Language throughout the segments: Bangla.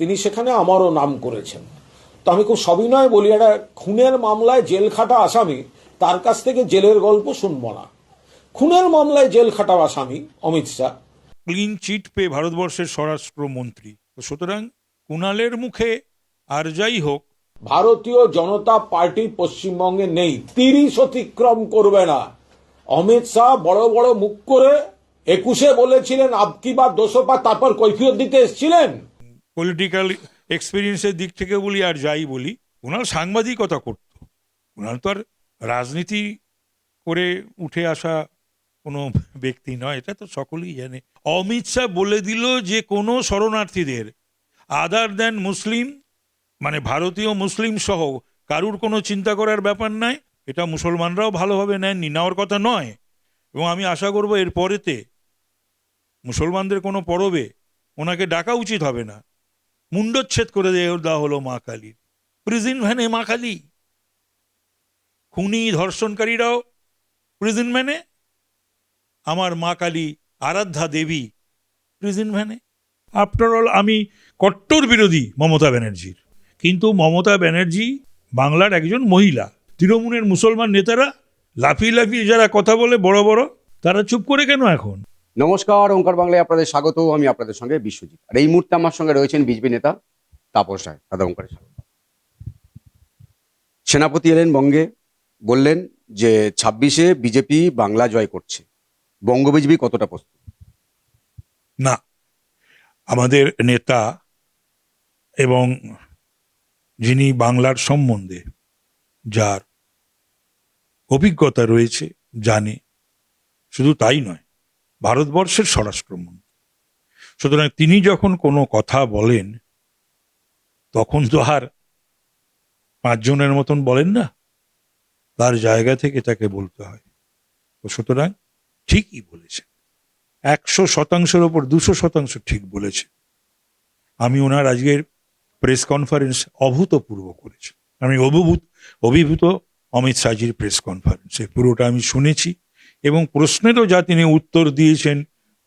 তিনি সেখানে আমারও নাম করেছেন। তো আমি খুব সবিনয় বলি, একটা খুনের মামলায় জেল খাটা আসামি, তার কাছ থেকে জেলের গল্প শুনবো না। খুনের মামলায় জেল খাটা আসামি অমিত শাহ ক্লিন চিট পেয়ে ভারতবর্ষের স্বরাষ্ট্রমন্ত্রী। তো সুতরাং কুণালের মুখে আর যাই হোক, ভারতীয় জনতা পার্টি পশ্চিমবঙ্গে নেই, 30 অতিক্রম করবে না। অমিত শাহ বড় বড় মুখ করে 21-এ বলেছিলেন আবকি বা দোষপা, তারপর কৈফিয়ত দিতে এসেছিলেন। পলিটিক্যাল এক্সপিরিয়েন্সের দিক থেকে বলি আর যাই বলি, কুণাল সাংবাদিকতা করত। কুণাল তো আর রাজনীতি করে উঠে আসা কোনো ব্যক্তি নয়, এটা তো সকলেই জানে। অমিত শাহ বলে দিল যে কোনো শরণার্থীদের আদার দেন মুসলিম, মানে ভারতীয় মুসলিম সহ কারুর কোনো চিন্তা করার ব্যাপার নাই। এটা মুসলমানরাও ভালোভাবে নেননি, নেওয়ার কথা নয়। এবং আমি আশা করব এর পরেতে মুসলমানদের কোনো পরবে ওনাকে ডাকা উচিত হবে না। মুন্ডচ্ছেদ করে দেওয়া হলো মা কালীর। প্রিজন ভ্যানে মা কালী, খুনি ধর্ষণকারীরাও প্রিজন ভ্যানে, আমার মা কালী আরাধ্যা দেবী প্রিজন ভ্যানে। আফটার অল আমি কট্টর বিরোধী মমতা ব্যানার্জির, কিন্তু মমতা ব্যানার্জি বাংলার একজন মহিলা। তৃণমূলের মুসলমান নেতারা লাফিয়ে লাফিয়ে যারা কথা বলে বড় বড়, তারা চুপ করে কেন এখন? নমস্কার, ওঙ্কার বাংলায় আপনাদের স্বাগত। আমি আপনাদের সঙ্গে বিশ্বজিৎ, আর এই মুহূর্তে আমার সঙ্গে রয়েছেন বিজেপি নেতা তাপস রায়। দাদা ওঙ্কারে স্বাগত। সেনাপতি এলেন বঙ্গে, বললেন যে 26-এ বিজেপি বাংলা জয় করছে। বঙ্গ বিজেপি কতটা প্রস্তুত? না, আমাদের নেতা এবং যিনি বাংলার সম্বন্ধে যার অভিজ্ঞতা রয়েছে, জানে, শুধু তাই নয়, ভারতবর্ষের স্বরাষ্ট্রমন্ত্রী। সুতরাং তিনি যখন কোনো কথা বলেন তখন তো আর 5 জনের মতন বলেন না, তার জায়গা থেকে তাকে বলতে হয়। তো সুতরাং ঠিকই বলেছেন, 100%-এর ওপর 200% ঠিক বলেছে। আমি ওনার আজকের প্রেস কনফারেন্স অভূতপূর্ব করেছি। আমি অভিভূত অমিত শাহজির প্রেস কনফারেন্সে পুরোটা আমি শুনেছি, এবং প্রশ্নেরও যা তিনি উত্তর দিয়েছেন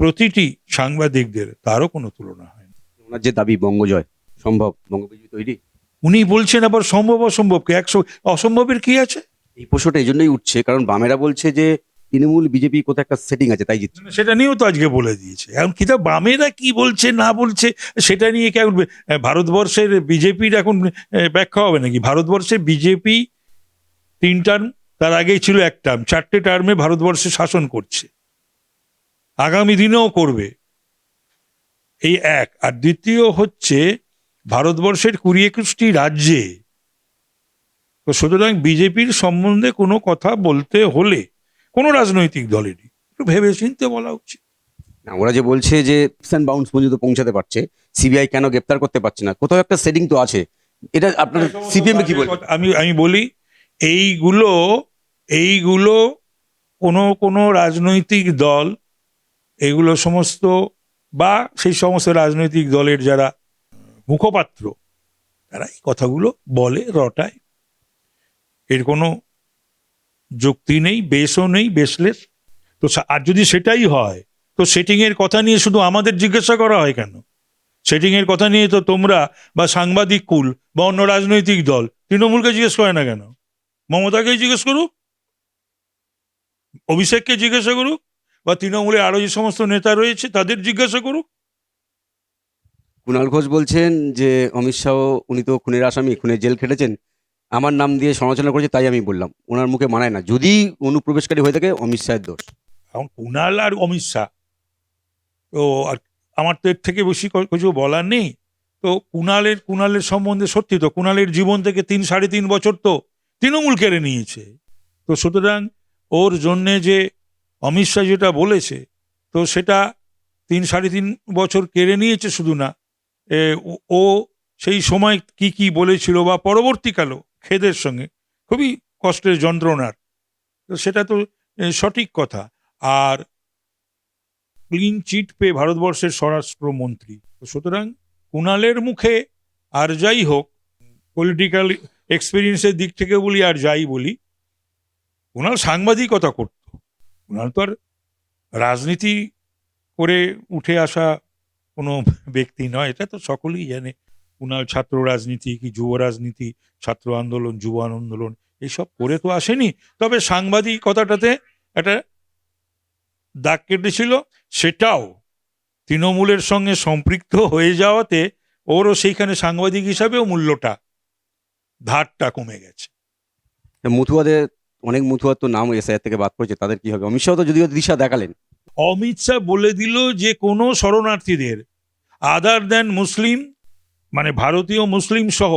প্রতিটি সাংবাদিকদের, তারও কোনো তুলনা হয় না। ওনার যে দাবি বঙ্গ জয় সম্ভব, বঙ্গ বিজেপি তৈরি, উনি বলছেন আবার সম্ভব অসম্ভবকে 100, অসম্ভবের কি আছে? এই প্রশ্নটা এই জন্যই উঠছে কারণ বামেরা বলছে যে তৃণমূল বিজেপি কোথাও একটা সেটিং আছে, তাই জিতছে। সেটা নিয়েও তো আজকে বলে দিয়েছে। এখন কি বামেরা কি বলছে না বলছে সেটা নিয়ে কি এখন ভারতবর্ষের বিজেপির এখন ব্যাখ্যা হবে নাকি? ভারতবর্ষে বিজেপি 3 টার্ম, তার আগেই ছিল 1 টার্ম, 4টে টার্মে ভারতবর্ষে শাসন করছে, আগামী দিনেও করবে। এই এক। আর দ্বিতীয় হচ্ছে ভারতবর্ষের 20-21টি রাজ্যে। তো সুতরাং বিজেপির সম্বন্ধে কোনো কথা বলতে হলে কোনো রাজনৈতিক দলেরই একটু ভেবে চিনতে বলা উচিত। না, ওরা যে বলছে যে অ্যান্ড বাউন্স পর্যন্ত পৌঁছাতে পারছে, সিবিআই কেন গ্রেপ্তার করতে পারছে না, কোথাও একটা সেটিং তো আছে। এটা আপনার সিপিএম কি বলে? আমি বলি, এইগুলো কোনো রাজনৈতিক দল, এগুলো সমস্ত, বা সেই সমস্ত রাজনৈতিক দলের যারা মুখপাত্র, তারা এই কথাগুলো বলে রটায়। এর কোনো যুক্তি নেই, বেশও নেই, বেশলেস। তো আর যদি সেটাই হয়, তো সেটিং এর কথা নিয়ে শুধু আমাদের জিজ্ঞাসা করা হয় কেন? সেটিং এর কথা নিয়ে তো তোমরা বা সাংবাদিক কুল বা অন্য রাজনৈতিক দল তৃণমূলকে জিজ্ঞেস করে না কেন? মমতাকেই জিজ্ঞেস করুক, অভিষেককে জিজ্ঞাসা করুক, বা তৃণমূলে আরো যে সমস্ত নেতা রয়েছে তাদের জিজ্ঞাসা করুক। কুণাল ঘোষ বলছেন যে অমিত শাহ, উনি তো খুনের আসামি, খুনের জেল খেটেছেন, আমার নাম দিয়ে সমালোচনা করেছে, তাই আমি বললাম। ওনার মুখে মানায় না, যদি অনুপ্রবেশকারী হয়ে থাকে অমিত শাহের দোষ। এখন কুণাল আর অমিত শাহ, তো আর আমার তো এর থেকে বেশি কিছু বলার নেই। তো কুণালের সম্বন্ধে সত্যি তো কুণালের জীবন থেকে 3-3.5 বছর তো তৃণমূল কেড়ে নিয়েছে। তো সুতরাং ওর জন্যে যে অমিত শাহ যেটা বলেছে, তো সেটা 3-3.5 বছর কেড়ে নিয়েছে শুধু না, ও সেই সময় কি কি বলেছিল বা পরবর্তীকালেও খেদের সঙ্গে খুবই কষ্টের যন্ত্রণার, তো সেটা তো সঠিক কথা। আর ক্লিন চিট পেয়ে ভারতবর্ষের স্বরাষ্ট্রমন্ত্রী। তো সুতরাং কুণালের মুখে আর যাই হোক, পলিটিক্যাল এক্সপিরিয়েন্সের দিক থেকে বলি আর যাই বলি, কুণাল সাংবাদিকতা করত। কুণাল তো আর রাজনীতি করে উঠে আসা কোনো ব্যক্তি নয়, এটা তো সকলেই জানে। কুণাল ছাত্র রাজনীতি কি যুব রাজনীতি, ছাত্র আন্দোলন, যুব আন্দোলন এইসব করে তো আসেনি। তবে সাংবাদিকতাটাতে একটা দাগ কেটেছিল, সেটাও তৃণমূলের সঙ্গে সম্পৃক্ত হয়ে যাওয়াতে ওরও সেইখানে সাংবাদিক হিসাবেও মূল্যটা, ধারটা কমে গেছে। মতুয়াদের, অনেক মতুয়ার তো নাম এসআইআর থেকে বাদ পড়েছে, তাদের কি হবে? অমিত শাহ তো যদিও দিশা দেখালেন। অমিত শাহ বলে দিল যে কোনো শরণার্থীদের আদার দেন মুসলিম, মানে ভারতীয় মুসলিম সহ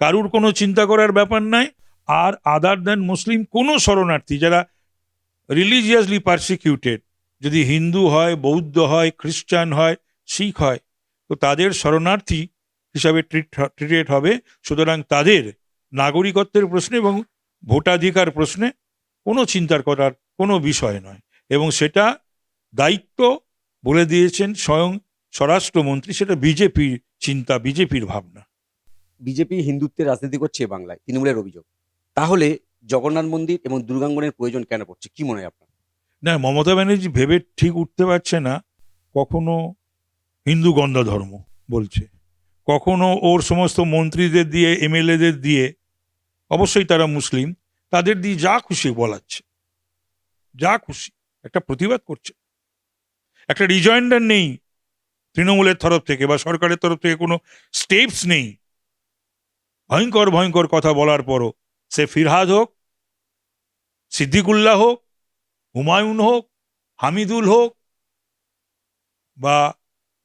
কারুর কোনো চিন্তা করার ব্যাপার নাই। আর আদার দেন মুসলিম কোনো শরণার্থী যারা রিলিজিয়াসলি পারসিকিউটেড, যদি হিন্দু হয়, বৌদ্ধ হয়, খ্রিস্টান হয়, শিখ হয়, তো তাদের শরণার্থী হিসাবে ট্রিটেড হবে। সুতরাং তাদের নাগরিকত্বের প্রশ্নে এবং ভোটাধিকার প্রশ্নে কোনো চিন্তার করার কোনো বিষয় নয়। এবং সেটা দায়িত্ব বলে দিয়েছেন স্বয়ং স্বরাষ্ট্রমন্ত্রী, সেটা বিজেপির চিন্তা, বিজেপির ভাবনা। বিজেপি হিন্দুত্বের রাজনীতি করছে বাংলায়, তৃণমূলের অভিযোগ। তাহলে জগন্নাথ মন্দির এবং দুর্গাঙ্গনের প্রয়োজন কেন পড়ছে, কি মনে হয় আপনার? না, মমতা ব্যানার্জি ভেবে ঠিক উঠতে পারছে না। কখনো হিন্দু গন্ধ ধর্ম বলছে, কখনো ওর সমস্ত মন্ত্রীদের দিয়ে, এমএলএদের দিয়ে, অবশ্যই তারা মুসলিম, তাদের দিয়ে যা খুশি বলাচ্ছে, যা খুশি একটা প্রতিবাদ করছে। একটা রিজয়েন্ডার নেই তৃণমূলের তরফ থেকে বা সরকারের তরফ থেকে, কোনো স্টেপস নেই। ভয়ঙ্কর ভয়ঙ্কর কথা বলার পরও, সে ফিরহাদ হোক, সিদ্দিকুল্লাহ হোক, হুমায়ুন হোক, হামিদুল হোক বা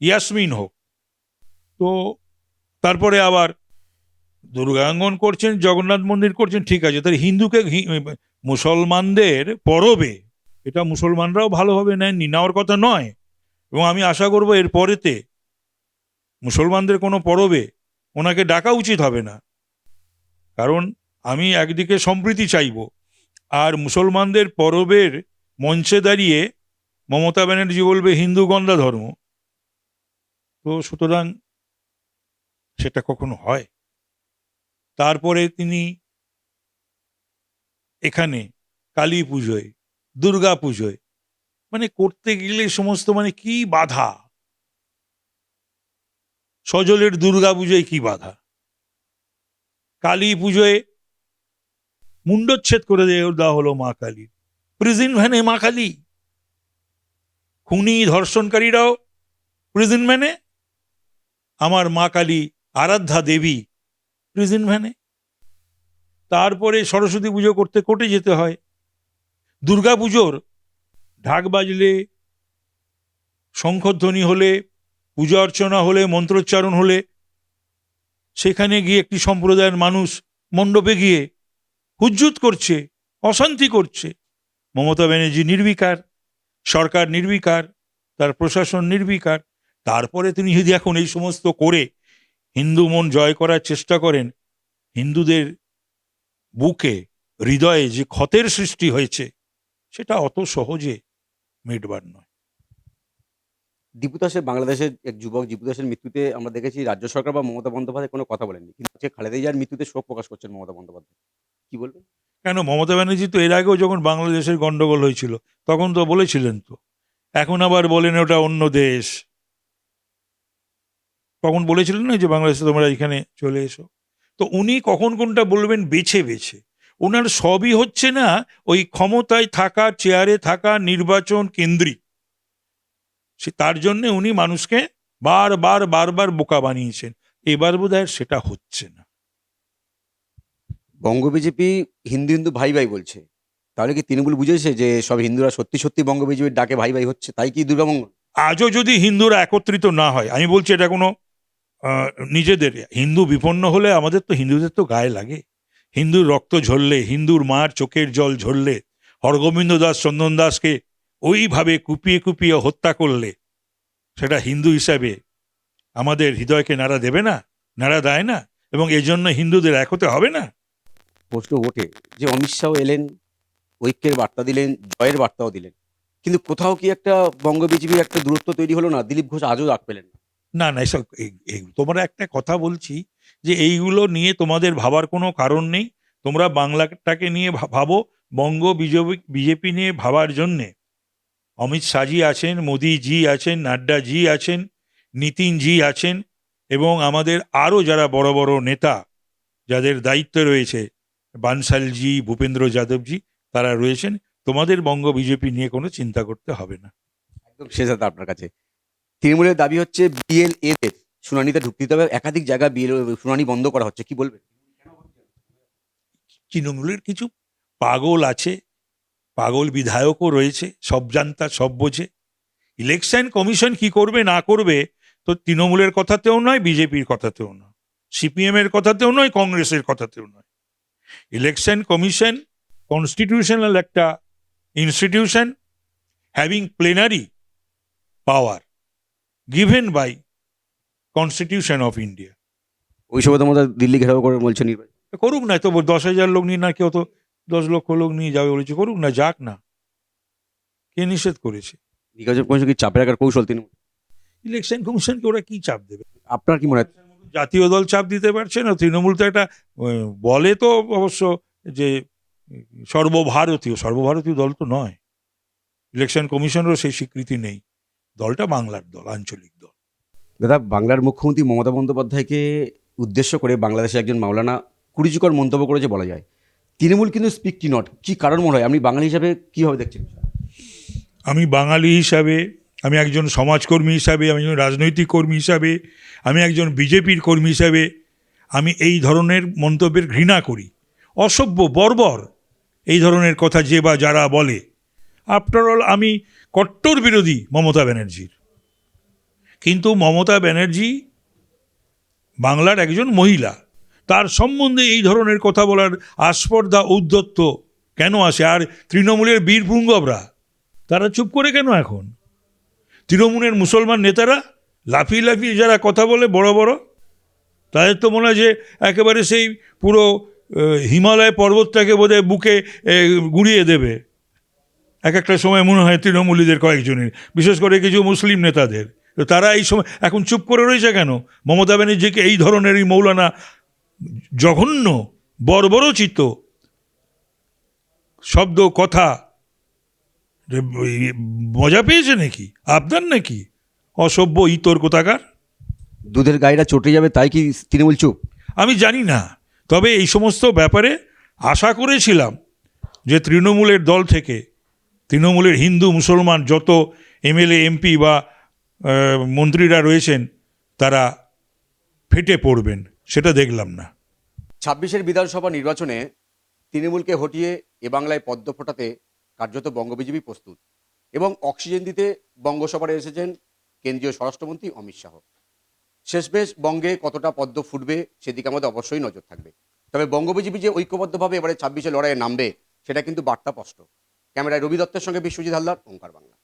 ইয়াসমিন হোক, তো তারপরে আবার দুর্গাঙ্গন করছেন, জগন্নাথ মন্দির করছেন, ঠিক আছে। তাহলে হিন্দুকে মুসলমানদের পরবে, এটা মুসলমানরাও ভালোভাবে নেননি, নেওয়ার কথা নয়। এবং আমি আশা করব এর পরেতে মুসলমানদের কোনো পরবে ওনাকে ডাকা উচিত হবে না। কারণ আমি একদিকে সম্প্রীতি চাইব, আর মুসলমানদের পরবের মঞ্চে দাঁড়িয়ে মমতা ব্যানার্জি বলবে হিন্দু গন্ধা ধর্ম, তো সুতরাং সেটা কখনো হয়? তারপরে তিনি এখানে কালী পুজোয়, দুর্গা পুজোয়, মানে করতে গেলে সমস্ত, মানে কি বাধা, সজলের দুর্গা পুজোয় কি বাধা, কালী পুজোয় মুন্ডচ্ছেদ করে দেওয়া হলো মা কালীর, প্রিজন ভ্যানে মা কালী, খুনি ধর্ষণকারীরাও প্রিজন ভ্যানে, আমার মা কালী আরাধ্যা দেবী প্রিজন ভ্যানে। তারপরে সরস্বতী পুজো করতে কোর্টে যেতে হয়। দুর্গা পুজোর ঢাক বাজলে, শঙ্খধ্বনি হলে, পূজা অর্চনা হলে, মন্ত্রোচ্চারণ হলে, সেখানে গিয়ে একটি সম্প্রদায়ের মানুষ মণ্ডপে গিয়ে হুজ্জুত করছে, অশান্তি করছে। মমতা ব্যানার্জি নির্বিকার, সরকার নির্বিকার, তার প্রশাসন নির্বিকার। তারপরে তিনি যদি এখন এই সমস্ত করে হিন্দু মন জয় করার চেষ্টা করেন, হিন্দুদের বুকে, হৃদয়ে যে ক্ষতের সৃষ্টি হয়েছে, সেটা অত সহজে মিটবার নয়। দীপু দাসের, বাংলাদেশের এক যুবক দীপু দাসের মৃত্যুতে আমরা দেখেছি রাজ্য সরকার বা মমতা বন্দ্যোপাধ্যায় কোনো কথা বলেননি, কিন্তু আজকে খালেদা জিয়ার মৃত্যুতে শোক প্রকাশ করছেন মমতা বন্দ্যোপাধ্যায়। কি বলবেন? কেন, মমতা ব্যানার্জি তো এর আগেও যখন বাংলাদেশের গন্ডগোল হয়েছিল তখন তো বলেছিলেন, তো এখন আবার বলেন ওটা অন্য দেশ। তখন বলেছিলেন না যে বাংলাদেশে তোমরা এখানে চলে এসো। তো উনি কখন কোনটা বলবেন বেছে বেছে, ওনার সবই হচ্ছে না ওই ক্ষমতায় থাকা, চেয়ারে থাকা, নির্বাচন কেন্দ্রিক। সে তার জন্য উনি মানুষকে বারবার বোকা বানিয়েছেন। এবার বোধহয় সেটা হচ্ছে না। বঙ্গ বিজেপি হিন্দু হিন্দু ভাই ভাই বলছে, তাহলে কি তৃণমূল বুঝেছে যে সব হিন্দুরা সত্যি সত্যি বঙ্গ বিজেপির ডাকে ভাই ভাই হচ্ছে, তাই কি দুর্গামঙ্গল? আজও যদি হিন্দুরা একত্রিত না হয়, আমি বলছি এটা কোনো নিজেদের, হিন্দু বিপন্ন হলে আমাদের তো, হিন্দুদের তো গায়ে লাগে। হিন্দুর রক্ত ঝরলে, হিন্দুর মার চোখের জল ঝরলে, হরগোবিন্দ দাস, চন্দন দাসকে ওইভাবে কুপিয়ে কুপিয়ে হত্যা করলে, সেটা হিন্দু হিসাবে আমাদের হৃদয়কে নাড়া দেবে না, নাড়া দেয় না? এবং এজন্য হিন্দুদের এক হতে হবে না? প্রশ্ন ওঠে যে অমিত শাহ এলেন, ঐক্যের বার্তা দিলেন, জয়ের বার্তাও দিলেন, কিন্তু কোথাও কি একটা বঙ্গ বিজেপির একটা দূরত্ব তৈরি হলো না? দিলীপ ঘোষ আজও ডাক পেলেন না। না না, এসব তোমরা একটা কথা বলছি যে এইগুলো নিয়ে তোমাদের ভাবার কোনো কারণ নেই। তোমরা বাংলাটাকে নিয়ে ভাবো। বঙ্গ বিজেপি নিয়ে ভাবার জন্যে অমিত শাহজি আছেন, মোদিজি আছেন, নাড্ডাজি আছেন, নীতিনজি আছেন, এবং আমাদের আরও যারা বড় বড় নেতা যাদের দায়িত্বে রয়েছে, বানশালজি, ভূপেন্দ্র যাদবজি, তারা রয়েছেন। তোমাদের বঙ্গ বিজেপি নিয়ে কোনো চিন্তা করতে হবে না। একদম শেষ কথা আপনার কাছে, তৃণমূলের দাবি হচ্ছে বিএলএ দের শুনানিতে ঢুকতে দিতে হবে, একাধিক জায়গা বিএলএ শুনানি বন্ধ করা হচ্ছে, কি বলবেন? তৃণমূলের কিছু পাগল আছে, পাগল বিধায়কও রয়েছে, সব জানতা সব বোঝে। ইলেকশন কমিশন কি করবে না করবে তো তৃণমূলের কথাতেও নয়, বিজেপির কথাতেও নয়, সিপিএম এর কথাতেও নয়, কংগ্রেসের কথাতেও নয়। ইলেকশন কমিশন কনস্টিটিউশনাল একটা institution, having plenary power given by constitution of India. ওই সময় তো আমাদের দিল্লি ঘেরাও করে বলছে নির্বাচন। করুক না, তো 10,000 লোক নিয়ে না, কেউ তো 10 লক্ষ লোক নিয়ে যাবে বলেছে, করুক না, যাক না, কে নিষেধ করেছে? নির্বাচন কমিশন কি চাপে রাখার কৌশল তৃণমূল? ইলেকশন কমিশনকে ওরা কি চাপ দেবে? আপনার কি মনে হয়? জাতীয় দল চাপ দিতে পারছে না, তৃণমূল তো একটা বলে তো অবশ্য যে সর্বভারতীয় দল তো নয়, ইলেকশন কমিশনেরও সেই স্বীকৃতি নেই, দলটা বাংলার দল, আঞ্চলিক দল। দাদা, বাংলার মুখ্যমন্ত্রী মমতা বন্দ্যোপাধ্যায়কে উদ্দেশ্য করে বাংলাদেশে একজন মাওলানা কুরুচিকর মন্তব্য করেছে বলা যায়। তৃণমূল কিন্তু স্পিক টি নট, কি কারণ মনে হয়? আপনি বাঙালি হিসাবে কিভাবে দেখছেন? আমি বাঙালি হিসাবে, আমি একজন সমাজকর্মী হিসাবে, আমি একজন রাজনৈতিক কর্মী হিসাবে, আমি একজন বিজেপির কর্মী হিসাবে আমি এই ধরনের মন্তব্যের ঘৃণা করি। অসভ্য, বর্বর এই ধরনের কথা যে বা যারা বলে। আফটার অল আমি কট্টর বিরোধী মমতা ব্যানার্জির, কিন্তু মমতা ব্যানার্জি বাংলার একজন মহিলা, তার সম্বন্ধে এই ধরনের কথা বলার আস্পর্ধা, ঔদ্ধত্য কেন আসে? আর তৃণমূলের বীরপুঙ্গবরা তারা চুপ করে কেন এখন? তৃণমূলের মুসলমান নেতারা লাফিয়ে লাফিয়ে যারা কথা বলে বড় বড়, তাদের তো মনে হয় যে একেবারে সেই পুরো হিমালয় পর্বতটাকে বোধহয় বুকে গুঁড়িয়ে দেবে। এক একটা সময় মনে হয় তৃণমূলীদের কয়েকজনের, বিশেষ করে কিছু মুসলিম নেতাদের। তো তারা এই সময় এখন চুপ করে রয়েছে কেন? মমতা ব্যানার্জিকে এই ধরনের এই মৌলানা জঘন্য বর্বরচিত শব্দ, কথা মজা পেয়েছে নাকি? আপনার নাকি? অসভ্য ইতর কোথাকার। দুধের গাইরা চটে যাবে তাই কি তৃণমূল চুপ? আমি জানি না, তবে এই সমস্ত ব্যাপারে আশা করেছিলাম যে তৃণমূলের দল থেকে, তৃণমূলের হিন্দু মুসলমান যত এমএলএ এমপি বা মন্ত্রীরা রয়েছেন তারা ফেটে পড়বেন, সেটা দেখলাম না। 26-এর বিধানসভা নির্বাচনে তৃণমূলকে হটিয়ে এ বাংলায় পদ্ম ফোটাতে কার্যত বঙ্গ বিজেপি প্রস্তুত, এবং অক্সিজেন দিতে বঙ্গসভারে এসেছেন কেন্দ্রীয় স্বরাষ্ট্রমন্ত্রী অমিত শাহ। শেষমেশ বঙ্গে কতটা পদ্ম ফুটবে সেদিকে আমাদের অবশ্যই নজর থাকবে। তবে বঙ্গ বিজেপি যে ঐক্যবদ্ধভাবে এবারে 26-এ লড়াইয়ে নামবে সেটা কিন্তু বার্তা স্পষ্ট। ক্যামেরায় রবি দত্তের সঙ্গে বিশ্বজিৎ হালদার, ওঙ্কার বাংলা।